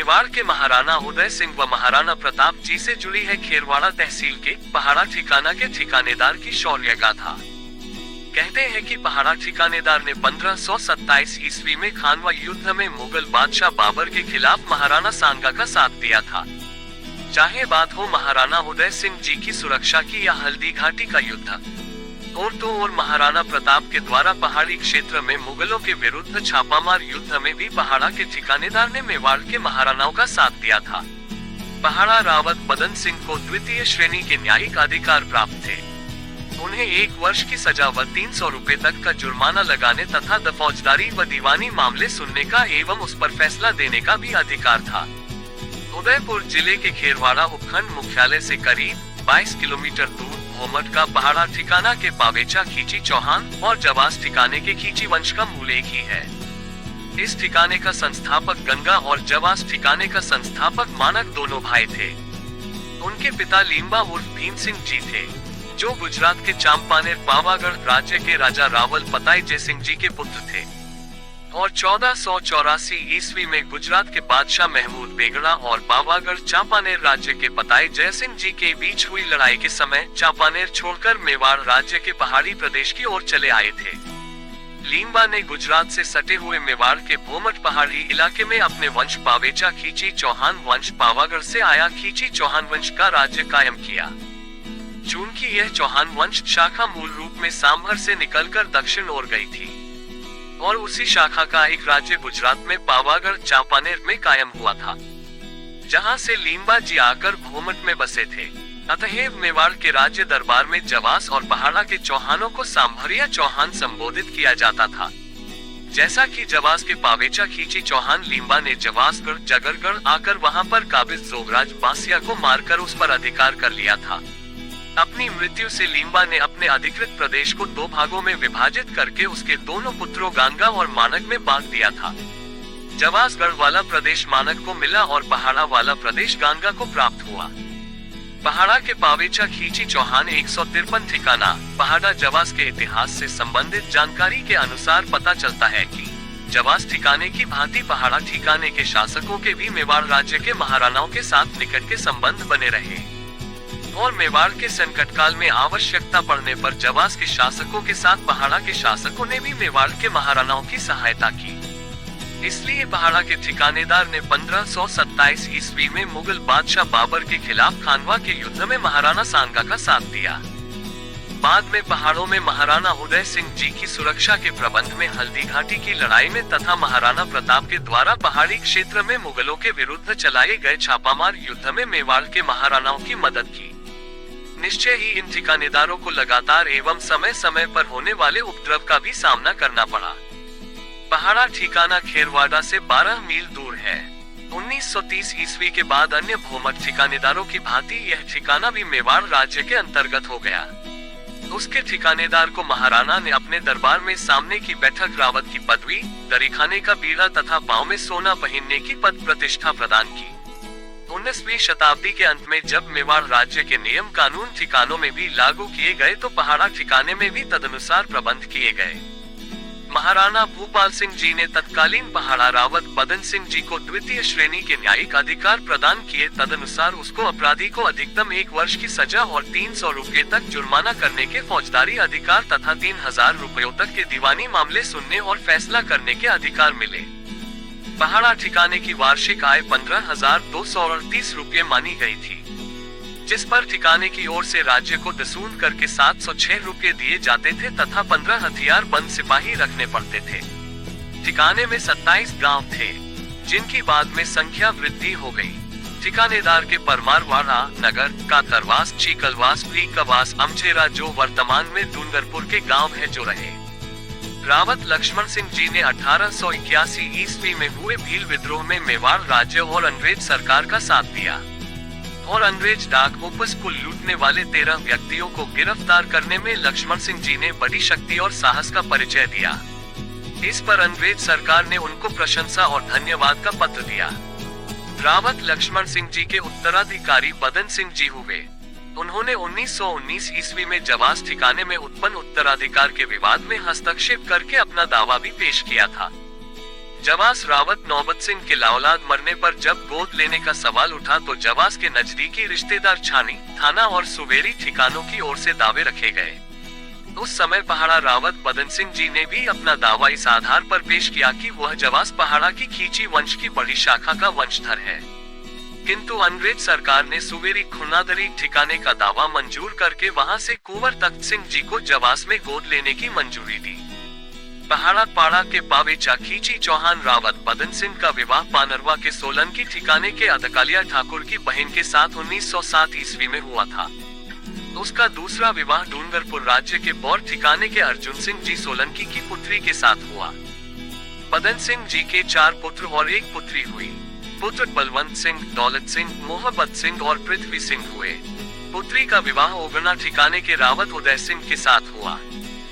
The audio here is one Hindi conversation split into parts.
मेवाड़ के महाराणा उदय सिंह व महाराणा प्रताप जी से जुड़ी है खेरवाड़ा तहसील के पहाड़ा ठिकाना के ठिकानेदार की शौर्य गाथा। कहते हैं कि पहाड़ा ठिकानेदार ने 1527 ईस्वी में खानवा युद्ध में मुगल बादशाह बाबर के खिलाफ महाराणा सांगा का साथ दिया था। चाहे बात हो महाराणा उदय सिंह जी की सुरक्षा की या हल्दी घाटी का युद्ध, और महाराणा प्रताप के द्वारा पहाड़ी क्षेत्र में मुगलों के विरुद्ध छापामार युद्ध में भी पहाड़ा के ठिकानेदार ने मेवाड़ के महाराणाओं का साथ दिया था। पहाड़ा रावत बदन सिंह को द्वितीय श्रेणी के न्यायिक अधिकार प्राप्त थे। उन्हें 1 वर्ष की सजा व 300 रुपए तक का जुर्माना लगाने तथा फौजदारी व दीवानी मामले सुनने का एवं उस पर फैसला देने का भी अधिकार था। उदयपुर जिले के खेरवाड़ा उपखंड मुख्यालय से करीब 22 किलोमीटर दूर भोमट का पहाड़ा ठिकाना के पावेचा खींची चौहान और जवास ठिकाने के खींची वंश का मूल एक ही है। इस ठिकाने का संस्थापक गंगा और जवास ठिकाने का संस्थापक मानक दोनों भाई थे। उनके पिता लीम्बा उर्फ भीम सिंह जी थे, जो गुजरात के चांपानेर पावागढ़ राज्य के राजा रावल पताई जय सिंह जी के पुत्र थे, और 1484 ईस्वी में गुजरात के बादशाह महमूद बेगड़ा और पावागढ़ चांपानेर राज्य के पताई जय सिंह जी के बीच हुई लड़ाई के समय चांपानेर छोड़कर मेवाड़ राज्य के पहाड़ी प्रदेश की ओर चले आए थे। लीम्बा ने गुजरात से सटे हुए मेवाड़ के भोमट पहाड़ी इलाके में अपने वंश पावेचा खींची चौहान वंश पावागढ़ से आया खींची चौहान वंश का राज्य कायम किया। चूंकि यह चौहान वंश शाखा मूल रूप में सांभर से निकलकर दक्षिण ओर गई थी, और उसी शाखा का एक राज्य गुजरात में पावागढ़ चांपानेर में कायम हुआ था, जहां से लीम्बा जी आकर भोमट में बसे थे। अतएव मेवाड़ के राज्य दरबार में जवास और पहाड़ा के चौहानों को सांभरिया चौहान संबोधित किया जाता था। जैसा कि जवास के पावेचा खींची चौहान लीम्बा ने जवासगढ़ जगरगढ़ आकर वहां पर काबिज जोगराज बासिया को मारकर उस पर अधिकार कर लिया था। अपनी मृत्यु से लीम्बा ने अपने अधिकृत प्रदेश को 2 भागों में विभाजित करके उसके दोनों पुत्रों गांगा और मानक में बांट दिया था। जवासगढ़ वाला प्रदेश मानक को मिला और पहाड़ा वाला प्रदेश गांगा को प्राप्त हुआ। पहाड़ा के पावेचा खींची चौहान 153 ठिकाना पहाड़ा जवास के इतिहास से संबंधित जानकारी के अनुसार पता चलता है कि जवास ठिकाने की भांति पहाड़ा ठिकाने के शासकों के भी मेवाड़ राज्य के महाराणाओं के साथ निकट के संबंध बने रहे, और मेवाड़ के संकट काल में आवश्यकता पड़ने पर जवास के शासकों के साथ पहाड़ा के शासकों ने भी मेवाड़ के महाराणाओं की सहायता की। इसलिए पहाड़ा के ठिकानेदार ने 1527 ईस्वी में मुगल बादशाह बाबर के खिलाफ खानवा के युद्ध में महाराणा सांगा का साथ दिया। बाद में पहाड़ों में महाराणा उदय सिंह जी की सुरक्षा के प्रबंध में हल्दी घाटी की लड़ाई में तथा महाराणा प्रताप के द्वारा पहाड़ी क्षेत्र में मुगलों के विरुद्ध चलाए गए छापामार युद्ध में मेवाड़ के महाराणाओं की मदद की। निश्चय ही इन ठिकानेदारों को लगातार एवं समय समय पर होने वाले उपद्रव का भी सामना करना पड़ा। पहाड़ा ठिकाना खेरवाड़ा से 12 मील दूर है। 1930 ईस्वी के बाद अन्य भोमट ठिकानेदारों की भांति यह ठिकाना भी मेवाड़ राज्य के अंतर्गत हो गया। उसके ठिकानेदार को महाराणा ने अपने दरबार में सामने की बैठक रावत की पदवी, दरीखाने का बीड़ा तथा पांव में सोना पहनने की पद प्रतिष्ठा प्रदान की। 19वीं शताब्दी के अंत में जब मेवाड़ राज्य के नियम कानून ठिकानों में भी लागू किए गए तो पहाड़ा ठिकाने में भी तदनुसार प्रबंध किए गए। महाराणा भूपाल सिंह जी ने तत्कालीन पहाड़ा रावत बदन सिंह जी को द्वितीय श्रेणी के न्यायिक अधिकार प्रदान किए। तदनुसार उसको अपराधी को अधिकतम 1 वर्ष की सजा और 300 रुपए तक जुर्माना करने के फौजदारी अधिकार तथा 3000 रुपयों तक के दीवानी मामले सुनने और फैसला करने के अधिकार मिले। पहाड़ा ठिकाने की वार्षिक आय 15,238 रुपये मानी गई थी, जिस पर ठिकाने की ओर से राज्य को दसून करके 706 रुपये दिए जाते थे तथा 15 हथियारबंद सिपाही रखने पड़ते थे। ठिकाने में 27 गांव थे, जिनकी बाद में संख्या वृद्धि हो गई। ठिकानेदार के परमारवाड़ा नगर, कातरवास, चीकलवास, प्रीकवास, अमचेरा जो वर्तमान में डूंगरपुर के गांव है जो रहे। रावत लक्ष्मण सिंह जी ने 1881 ईस्वी में हुए भील विद्रोह में मेवाड़ राज्य और अंग्रेज सरकार का साथ दिया, और अंग्रेज डाक ओपस को लूटने वाले 13 व्यक्तियों को गिरफ्तार करने में लक्ष्मण सिंह जी ने बड़ी शक्ति और साहस का परिचय दिया। इस पर अंग्रेज सरकार ने उनको प्रशंसा और धन्यवाद का पत्र दिया। रावत लक्ष्मण सिंह जी के उत्तराधिकारी बदन सिंह जी हुए। उन्होंने 1919 ईस्वी में जवास ठिकाने में उत्पन्न उत्तराधिकार के विवाद में हस्तक्षेप करके अपना दावा भी पेश किया था। जवास रावत नौबत सिंह के लाऔलाद मरने पर जब गोद लेने का सवाल उठा तो जवास के नजदीकी रिश्तेदार छानी, थाना और सुवेरी ठिकानों की ओर से दावे रखे गए। उस समय पहाड़ा रावत बदन सिंह जी ने भी अपना दावा इस आधार पर पेश किया कि वह जवास पहाड़ा की खींची वंश की बड़ी शाखा का वंशधर है। किंतु अंग्रेज सरकार ने सुवेरी खुनादरी ठिकाने का दावा मंजूर करके वहां से कुंवर तख्त सिंह जी को जवास में गोद लेने की मंजूरी दी। पहाड़ा पाड़ा के पावेचा खींची चौहान रावत बदन सिंह का विवाह पानरवा के सोलंकी ठिकाने के अदकालिया ठाकुर की बहन के साथ 1907 ईस्वी में हुआ था। उसका दूसरा विवाह डूंगरपुर राज्य के बौर ठिकाने के अर्जुन सिंह जी सोलंकी की पुत्री के साथ हुआ। बदन सिंह जी के 4 पुत्र और 1 पुत्री हुई। पुत्र बलवंत सिंह, दौलत सिंह, मोहब्बत सिंह और पृथ्वी सिंह हुए। पुत्री का विवाह ओगना ठिकाने के रावत उदय सिंह के साथ हुआ,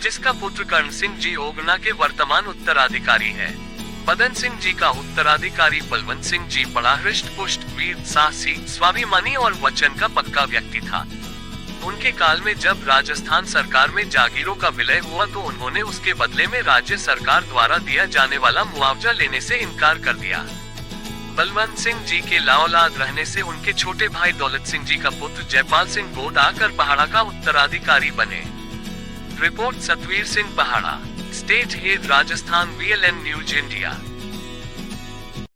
जिसका पुत्र कर्ण सिंह जी ओगना के वर्तमान उत्तराधिकारी है। बदन सिंह जी का उत्तराधिकारी बलवंत सिंह जी बड़ा हृष्ट पुष्ट, वीर, साहसी, स्वाभिमानी और वचन का पक्का व्यक्ति था। उनके काल में जब राजस्थान सरकार में जागीरों का विलय हुआ तो उन्होंने उसके बदले में राज्य सरकार द्वारा दिया जाने वाला मुआवजा लेने से इनकार कर दिया। बलवंत सिंह जी के लाऔलाद रहने से उनके छोटे भाई दौलत सिंह जी का पुत्र जयपाल सिंह गोद आकर पहाड़ा का उत्तराधिकारी बने। रिपोर्ट सतवीर सिंह पहाड़ा, state head Rajasthan, VLN news India.